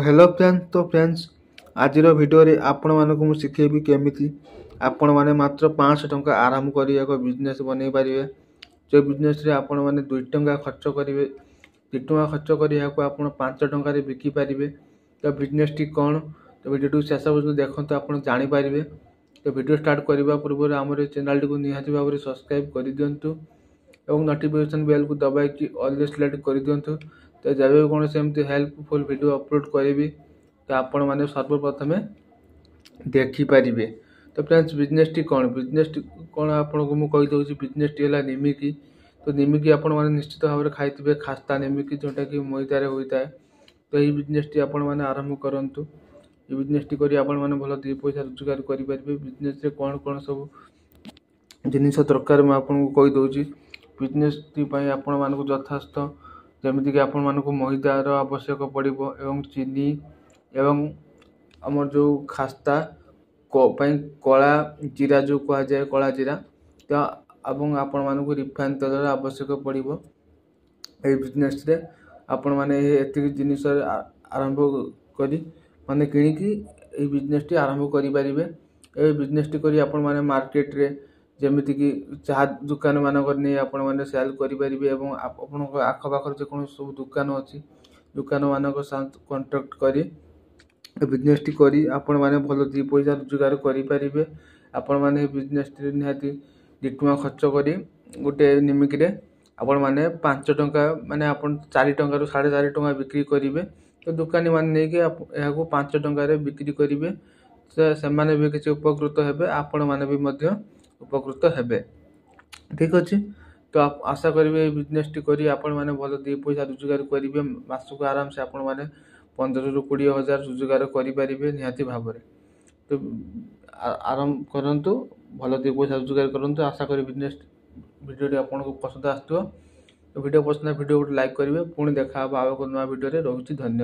Hello friends. तो friends आज video रे आपण मानक मु सिखेबी केमिति आपण माने मात्र 500 टंका आरंभ करी एक बिजनेस बनै पारिबे। जो बिजनेस रे आपण माने 2 टंका खर्च करिवे, 2 टंका खर्च करी याको आपण 5 टंका रे बिकी पारिबे। तो बिजनेस टी कोन, तो वीडियो टू शेष पर्यंत देखंतु आपण जानि पारिबे। तो वीडियो स्टार्ट करबा पूर्व हमर चैनल को निहाती भाव सब्सक्राइब कर दियंतु एवं नोटिफिकेशन बेल को दबाई कि ऑल सिलेक्ट कर दियंतु। तो जब भी कौन सेमती हेल्पफुल वीडियो अपलोड करी तो आपण मैंने सर्वप्रथमे देखिपारे। तो फ्रेंड्स बिजनेस टी कौन आपको मुझे बिजनेस टी है निमिकी। तो निमिकी आपण मैंने निश्चित भाव में खाई खास्ता निमिकी जोटा कि मैदार होता है। तो यही बिजनेस टी आपण मैंने आरंभ करूँ। ये बिजनेस टी करी आपण मैंने भल 2 पैसा रोजगार करेंगे। बिजनेस रे कौन कौन सब जिनिस दरकार मैं आपको कहीदे। बिजनेस टी आपण मानक यथास्थ जमीक आपण मानक मैदार आवश्यक पड़ो एवं चीनी एवं आमर जो खास्ता कला जीरा जो कह जाए कला जीरा तो आपण मानक रिफाइन तेल आवश्यक पड़ो। ये बिजनेस रे आपण माने एतिक जिनिस आरंभ करी माने किणिकी ये बिजनेस टी आरंभ करि परिबे। ए बिजनेस टी करी आपण माने मार्केट रे जमीती कि चाह दुकान मानक नहीं आपण मैंने सेल करेंगे और आपण आखपाखर जो सब दुकान अच्छी दुकान मानक साथ कंटाक्ट करी बिजनेस टी करी आपण मैंने भल 2 पैसा रोजगार करेंगे। आपण मैंने बिजनेस टी निहाती 2 टंका खर्च करी गोटे निमिक आपण मैंने 5 टंका माने आपण 4 टंका रु 4.5 टंका बिक्री करेंगे। तो दुकानी मैंने नहीं 5 टंका बिक्री करेंगे। से माने भी किसी उपकृत हेबे, आपण माने भी मध्य उपकृत हेबे। ठीक अच्छे। तो आप आशा करेंगे बिजनेस टी करी आपण माने भल 2 पैसा रोजगार करेंगे। मासक आराम से आपण माने 15 ରୁ 20 हजार रोजगार करेंगे निहाती भाव में। तो आरंभ करंतु भल 2 पैसा रोजगार करंतु। आशा करी बिजनेस वीडियो आपको पसंद आसो। तो वीडियो पसंद वीडियो लाइक करेंगे। पुणी देखा आव नुआ वीडियो रे। रहुछि धन्यवाद।